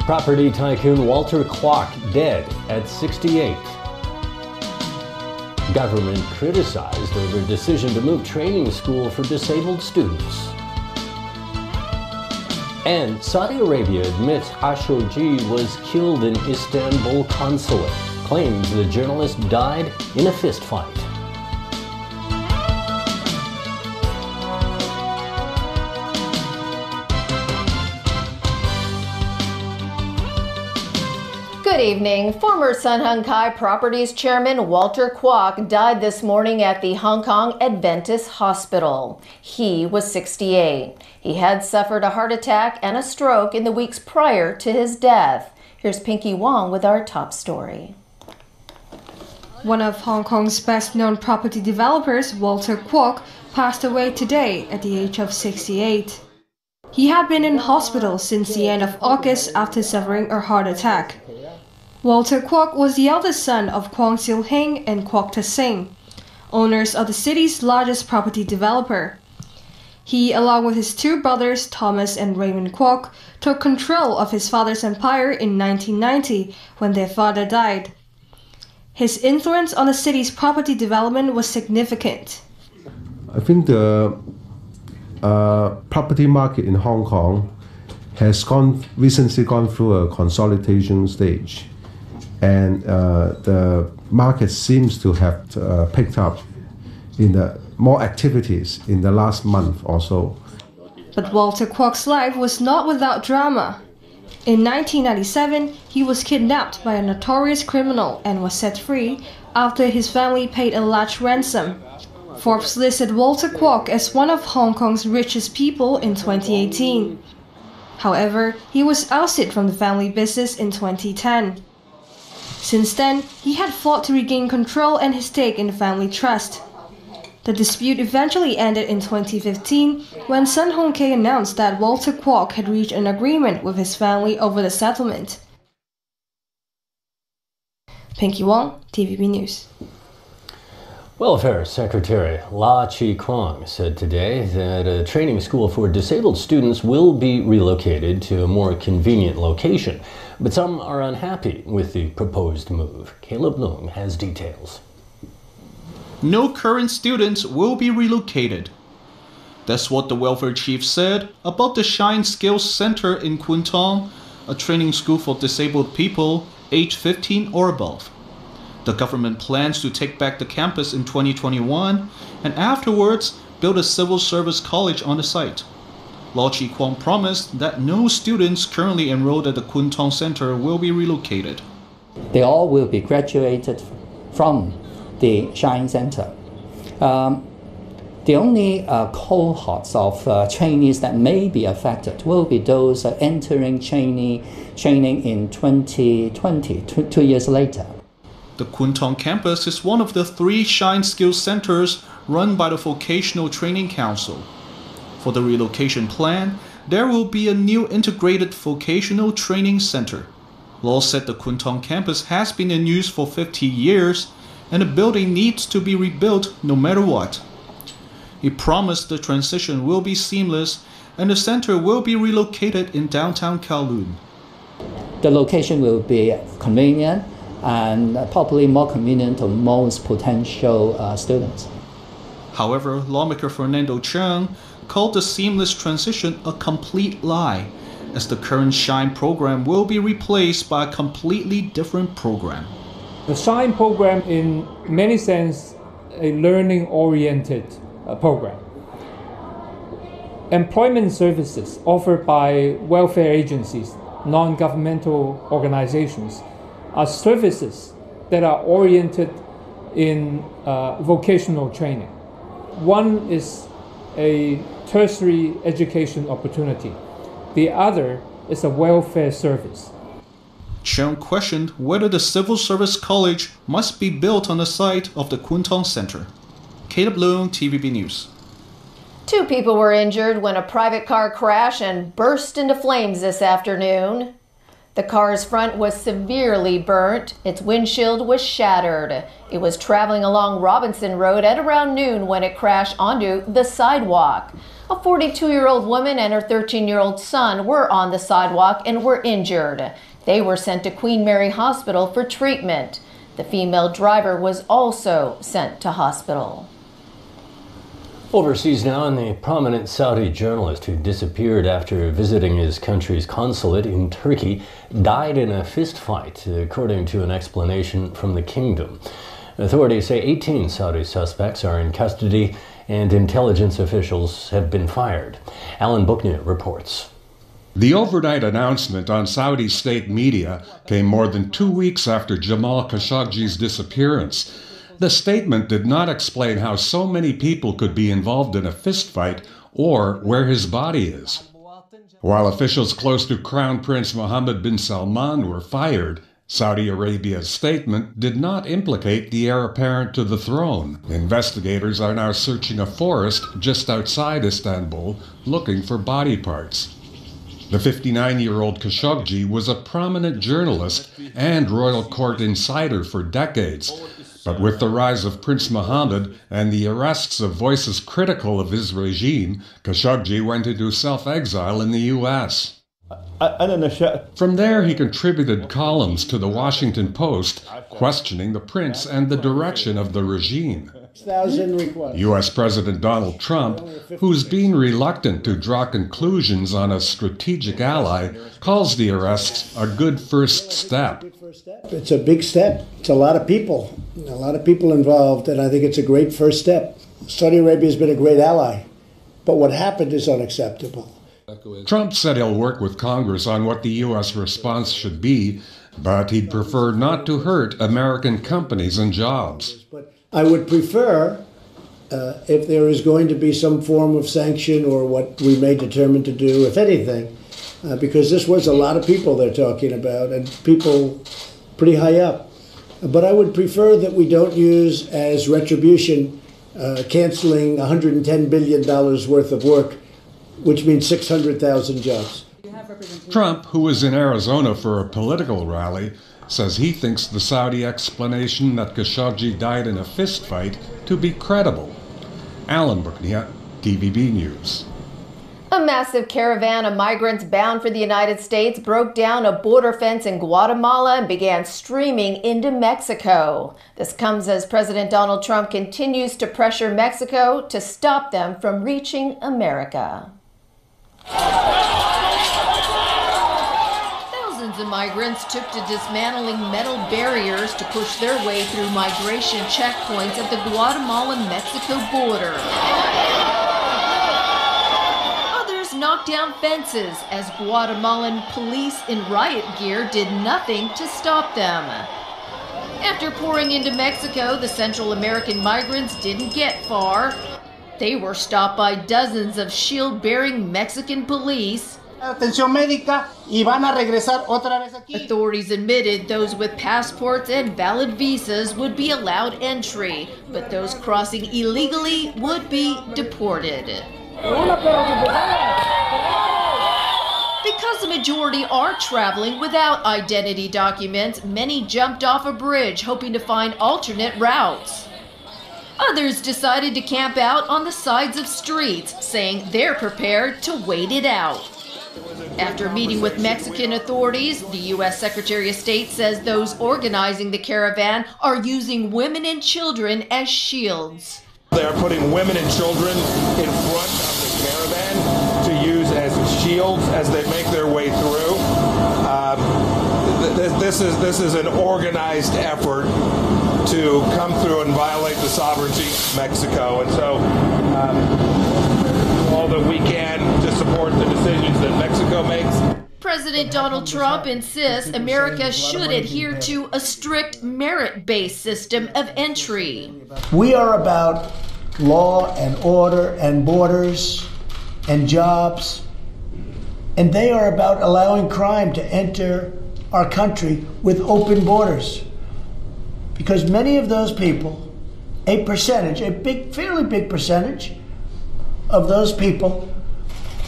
Property tycoon Walter Kwok dead at 68. Government criticized over decision to move training school for disabled students. And Saudi Arabia admits Khashoggi was killed in Istanbul consulate. Claims the journalist died in a fistfight. Good evening. Former Sun Hung Kai Properties Chairman Walter Kwok died this morning at the Hong Kong Adventist Hospital. He was 68. He had suffered a heart attack and a stroke in the weeks prior to his death. Here's Pinky Wong with our top story. One of Hong Kong's best-known property developers, Walter Kwok, passed away today at the age of 68. He had been in hospital since the end of August after suffering a heart attack. Walter Kwok was the eldest son of Kwok Sil Heng and Kwok Ta Sing, owners of the city's largest property developer. He, along with his two brothers, Thomas and Raymond Kwok, took control of his father's empire in 1990 when their father died. His influence on the city's property development was significant. I think the property market in Hong Kong has recently gone through a consolidation stage. And the market seems to have picked up in more activities in the last month or so. But Walter Kwok's life was not without drama. In 1997, he was kidnapped by a notorious criminal and was set free after his family paid a large ransom. Forbes listed Walter Kwok as one of Hong Kong's richest people in 2018. However, he was ousted from the family business in 2010. Since then, he had fought to regain control and his stake in the family trust. The dispute eventually ended in 2015 when Sun Hung Kai announced that Walter Kwok had reached an agreement with his family over the settlement. Pinky Wong, TVB News. Welfare Secretary La Chi-kwang said today that a training school for disabled students will be relocated to a more convenient location, but some are unhappy with the proposed move. Caleb Leung has details. No current students will be relocated. That's what the welfare chief said about the Shine Skills Center in Kwun Tong, a training school for disabled people aged 15 or above. The government plans to take back the campus in 2021 and afterwards build a civil service college on the site. La Chi-kwang promised that no students currently enrolled at the Kwun Tong Center will be relocated. They all will be graduated from the Shine Center. The only cohorts of trainees that may be affected will be those entering training in 2020, 2 years later. The Kwun Tong campus is one of the 3 Shine Skills Centers run by the Vocational Training Council. For the relocation plan, there will be a new integrated vocational training center. Law said the Kwun Tong campus has been in use for 50 years and the building needs to be rebuilt no matter what. He promised the transition will be seamless and the center will be relocated in downtown Kowloon. The location will be convenient and probably more convenient to most potential students. However, lawmaker Fernando Cheung called the seamless transition a complete lie, as the current Shine program will be replaced by a completely different program. The Shine program, in many sense, a learning-oriented program. Employment services offered by welfare agencies, non-governmental organizations, are services that are oriented in vocational training. One is a tertiary education opportunity. The other is a welfare service. Cheung questioned whether the Civil Service College must be built on the site of the Kwun Tong Center. Caleb Leung, TVB News. 2 people were injured when a private car crashed and burst into flames this afternoon. The car's front was severely burnt. Its windshield was shattered. It was traveling along Robinson Road at around noon when it crashed onto the sidewalk. A 42-year-old woman and her 13-year-old son were on the sidewalk and were injured. They were sent to Queen Mary Hospital for treatment. The female driver was also sent to hospital. Overseas now, and the prominent Saudi journalist who disappeared after visiting his country's consulate in Turkey died in a fistfight, according to an explanation from the kingdom. Authorities say 18 Saudi suspects are in custody and intelligence officials have been fired. Alan Booknew reports. The overnight announcement on Saudi state media came more than 2 weeks after Jamal Khashoggi's disappearance. The statement did not explain how so many people could be involved in a fistfight or where his body is. While officials close to Crown Prince Mohammed bin Salman were fired, Saudi Arabia's statement did not implicate the heir apparent to the throne. Investigators are now searching a forest just outside Istanbul, looking for body parts. The 59-year-old Khashoggi was a prominent journalist and royal court insider for decades. But with the rise of Prince Mohammed and the arrests of voices critical of his regime, Khashoggi went into self-exile in the U.S. From there, he contributed columns to the Washington Post, questioning the prince and the direction of the regime. U.S. President Donald Trump, who's been reluctant to draw conclusions on a strategic ally, calls the arrests a good first step. It's a big step. It's a lot of people involved, and I think it's a great first step. Saudi Arabia has been a great ally, but what happened is unacceptable. Trump said he'll work with Congress on what the U.S. response should be, but he'd prefer not to hurt American companies and jobs. I would prefer, if there is going to be some form of sanction or what we may determine to do, if anything, because this was a lot of people they're talking about, and people pretty high up. But I would prefer that we don't use as retribution canceling $110 billion worth of work, which means 600,000 jobs. Trump, who was in Arizona for a political rally, says he thinks the Saudi explanation that Khashoggi died in a fistfight to be credible. Alan Booknew, TVB News. A massive caravan of migrants bound for the United States broke down a border fence in Guatemala and began streaming into Mexico. This comes as President Donald Trump continues to pressure Mexico to stop them from reaching America. Thousands of migrants took to dismantling metal barriers to push their way through migration checkpoints at the Guatemala-Mexico border. Others knocked down fences as Guatemalan police in riot gear did nothing to stop them. After pouring into Mexico, the Central American migrants didn't get far. They were stopped by dozens of shield-bearing Mexican police. Authorities admitted those with passports and valid visas would be allowed entry, but those crossing illegally would be deported. Because the majority are traveling without identity documents, many jumped off a bridge hoping to find alternate routes. Others decided to camp out on the sides of streets, saying they're prepared to wait it out. After meeting with Mexican authorities, the U.S. Secretary of State says those organizing the caravan are using women and children as shields. They are putting women and children in front of the caravan to use as shields as they make their way through. This is an organized effort to come through and violate the sovereignty of Mexico. And so all that we can to support the decisions that Mexico makes. President Donald Trump insists America should adhere to a strict merit-based system of entry. We are about law and order and borders and jobs, and they are about allowing crime to enter our country with open borders. Because many of those people, a fairly big percentage of those people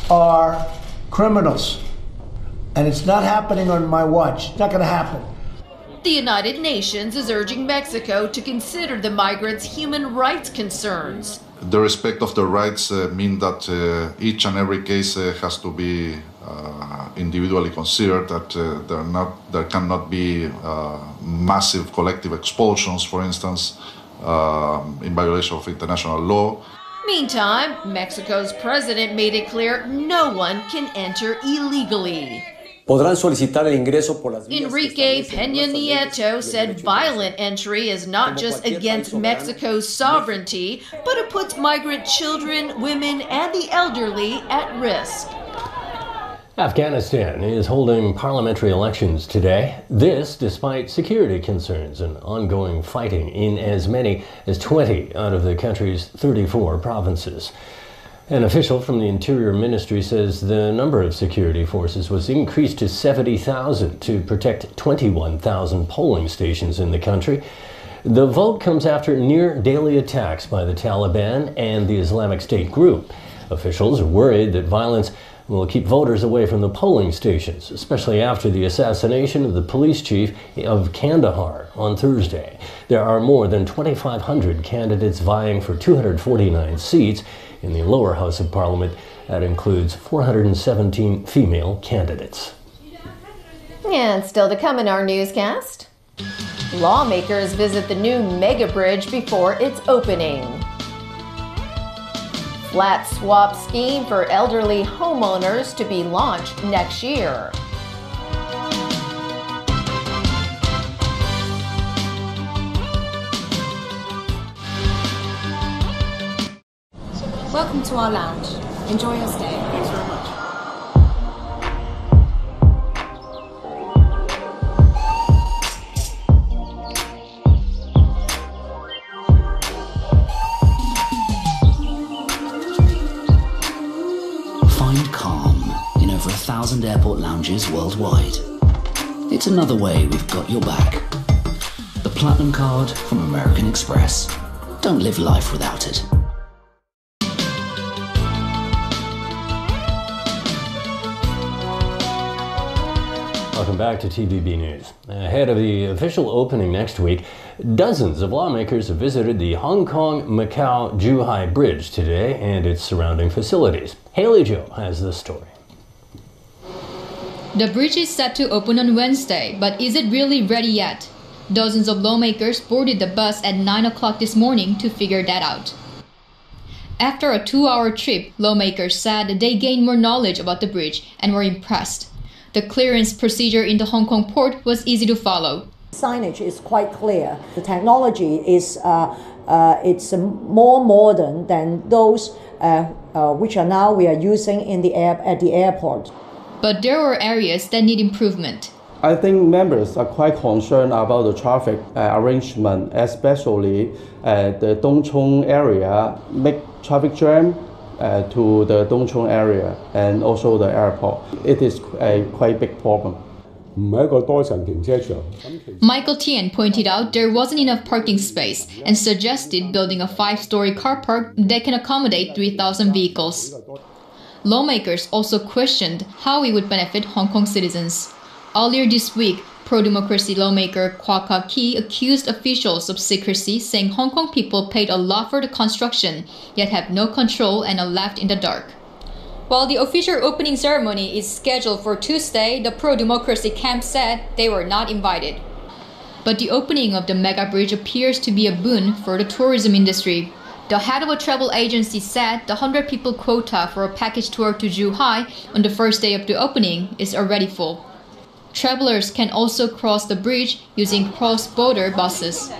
are criminals. And it's not happening on my watch. It's not going to happen. The United Nations is urging Mexico to consider the migrants' human rights concerns. The respect of the rights mean that each and every case has to be individually considered, that there cannot be massive collective expulsions, for instance, in violation of international law. Meantime, Mexico's president made it clear no one can enter illegally. Enrique Peña Nieto said violent entry is not just against Mexico's sovereignty, but it puts migrant children, women, and the elderly at risk. Afghanistan is holding parliamentary elections today. This despite security concerns and ongoing fighting in as many as 20 out of the country's 34 provinces. An official from the Interior Ministry says the number of security forces was increased to 70,000 to protect 21,000 polling stations in the country. The vote comes after near-daily attacks by the Taliban and the Islamic State group. Officials are worried that violence will keep voters away from the polling stations, especially after the assassination of the police chief of Kandahar on Thursday. There are more than 2,500 candidates vying for 249 seats in the lower house of parliament. That includes 417 female candidates. And still to come in our newscast, lawmakers visit the new mega bridge before its opening. Flat swap scheme for elderly homeowners to be launched next year. Welcome to our lounge. Enjoy your stay. Thanks very much. Find calm in over 1,000 airport lounges worldwide. It's another way we've got your back. The Platinum Card from American Express. Don't live life without it. Welcome back to TVB News. Ahead of the official opening next week, dozens of lawmakers have visited the Hong Kong-Macau-Zhuhai Bridge today and its surrounding facilities. Haley Joe has the story. The bridge is set to open on Wednesday, but is it really ready yet? Dozens of lawmakers boarded the bus at 9 o'clock this morning to figure that out. After a 2-hour trip, lawmakers said they gained more knowledge about the bridge and were impressed. The clearance procedure in the Hong Kong port was easy to follow. Signage is quite clear. The technology is it's more modern than those which are now we are using in the at the airport. But there were areas that need improvement. I think members are quite concerned about the traffic arrangement, especially the Tung Chung area, make traffic jam to the Tung Chung area and also the airport. It is a quite big problem. Michael Tian pointed out there wasn't enough parking space and suggested building a 5-story car park that can accommodate 3,000 vehicles. Lawmakers also questioned how it would benefit Hong Kong citizens. Earlier this week, pro-democracy lawmaker Kwok Ka-ki accused officials of secrecy, saying Hong Kong people paid a lot for the construction, yet have no control and are left in the dark. While the official opening ceremony is scheduled for Tuesday, the pro-democracy camp said they were not invited. But the opening of the mega bridge appears to be a boon for the tourism industry. The head of a travel agency said the 100-people quota for a package tour to Zhuhai on the first day of the opening is already full. Travelers can also cross the bridge using cross-border buses.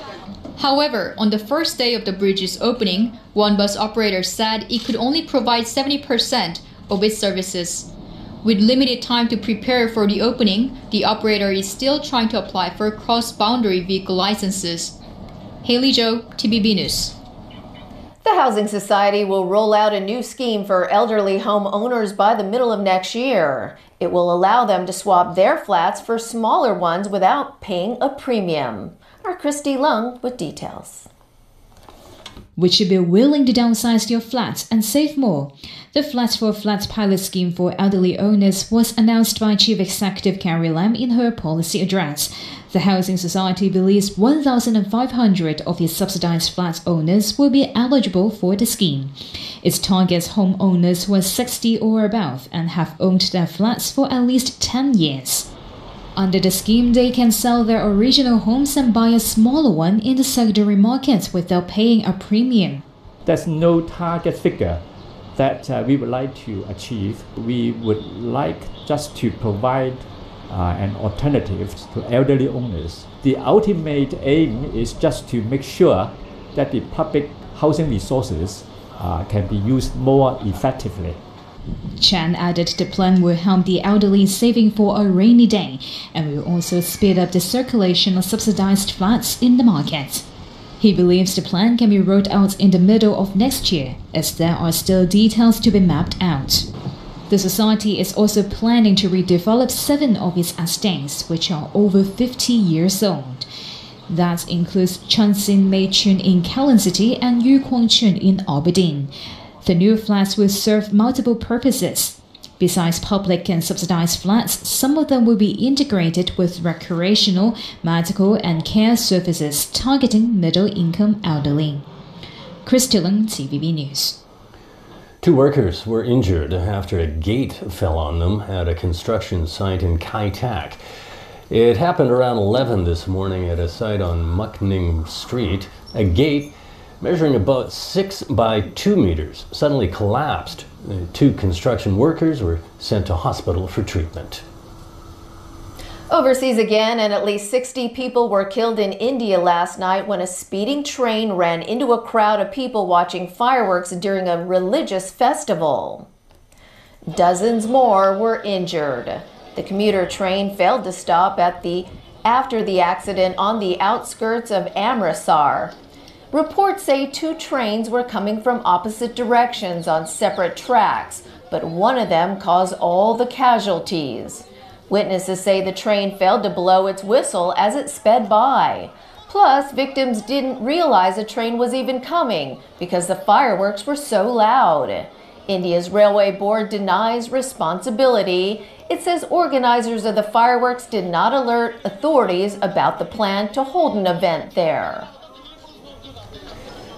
However, on the first day of the bridge's opening, one bus operator said it could only provide 70% of its services. With limited time to prepare for the opening, the operator is still trying to apply for cross-boundary vehicle licenses. Haley Joe, TVB News. The Housing Society will roll out a new scheme for elderly homeowners by the middle of next year. It will allow them to swap their flats for smaller ones without paying a premium. Our Christy Lung with details. Would you be willing to downsize your flat and save more? The Flats for Flats pilot scheme for elderly owners was announced by Chief Executive Carrie Lam in her policy address. The Housing Society believes 1,500 of its subsidized flat owners will be eligible for the scheme. It targets homeowners who are 60 or above and have owned their flats for at least 10 years. Under the scheme, they can sell their original homes and buy a smaller one in the secondary market without paying a premium. There's no target figure that we would like to achieve. We would like just to provide an alternative to elderly owners. The ultimate aim is just to make sure that the public housing resources can be used more effectively. Chan added the plan will help the elderly saving for a rainy day and will also speed up the circulation of subsidized flats in the market. He believes the plan can be rolled out in the middle of next year, as there are still details to be mapped out. The society is also planning to redevelop 7 of its estates, which are over 50 years old. That includes Chun Sin Mei Chun in Kowloon City and Yu Kwang Chun in Aberdeen. The new flats will serve multiple purposes. Besides public and subsidized flats, some of them will be integrated with recreational, medical and care services targeting middle-income elderly. Chris Tillon, TVB News. 2 workers were injured after a gate fell on them at a construction site in Kai Tak. It happened around 11 this morning at a site on Muk Ning Street. A gate measuring about 6 by 2 meters suddenly collapsed. The 2 construction workers were sent to hospital for treatment. Overseas again, and at least 60 people were killed in India last night when a speeding train ran into a crowd of people watching fireworks during a religious festival. Dozens more were injured. The commuter train failed to stop after the accident on the outskirts of Amritsar. Reports say 2 trains were coming from opposite directions on separate tracks, but one of them caused all the casualties. Witnesses say the train failed to blow its whistle as it sped by. Plus, victims didn't realize a train was even coming because the fireworks were so loud. India's Railway Board denies responsibility. It says organizers of the fireworks did not alert authorities about the plan to hold an event there.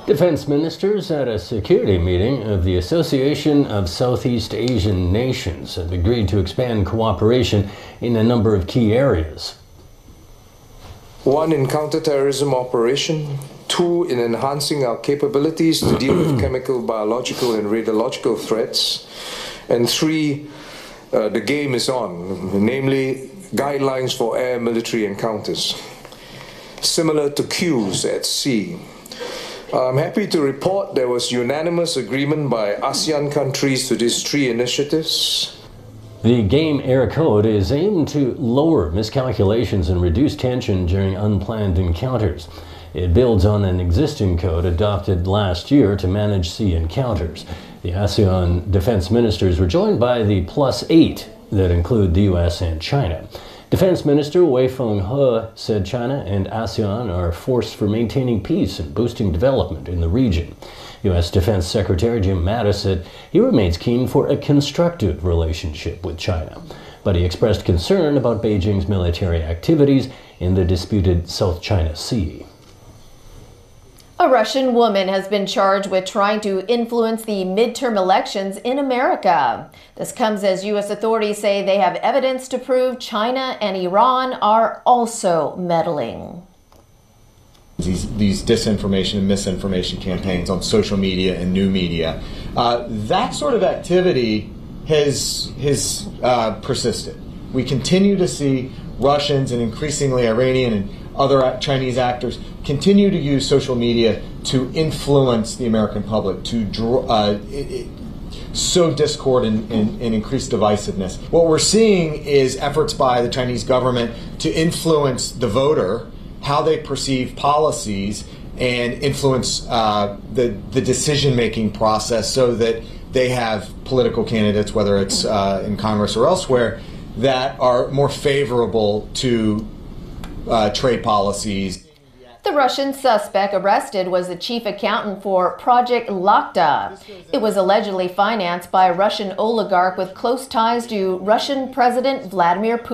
Defense ministers at a security meeting of the Association of Southeast Asian Nations have agreed to expand cooperation in a number of key areas. 1 in counterterrorism operation, 2 in enhancing our capabilities to deal with chemical, biological and radiological threats, and 3, the game is on, namely guidelines for air military encounters, similar to Qs at sea. I'm happy to report there was unanimous agreement by ASEAN countries to these 3 initiatives. The Game Air Code is aimed to lower miscalculations and reduce tension during unplanned encounters. It builds on an existing code adopted last year to manage sea encounters. The ASEAN defense ministers were joined by the +8 that include the US and China. Defense Minister Wei Fenghe said China and ASEAN are a force for maintaining peace and boosting development in the region. U.S. Defense Secretary Jim Mattis said he remains keen for a constructive relationship with China, but he expressed concern about Beijing's military activities in the disputed South China Sea. A Russian woman has been charged with trying to influence the midterm elections in America. This comes as U.S. authorities say they have evidence to prove China and Iran are also meddling. These disinformation and misinformation campaigns on social media and new media, that sort of activity has persisted. We continue to see Russians and increasingly Iranian and other Chinese actors continue to use social media to influence the American public, to sow discord and increase divisiveness. What we're seeing is efforts by the Chinese government to influence the voter, how they perceive policies, and influence the decision-making process so that they have political candidates, whether it's in Congress or elsewhere, that are more favorable to trade policies. The Russian suspect arrested was the chief accountant for Project Lakhta. It was allegedly financed by a Russian oligarch with close ties to Russian President Vladimir Putin.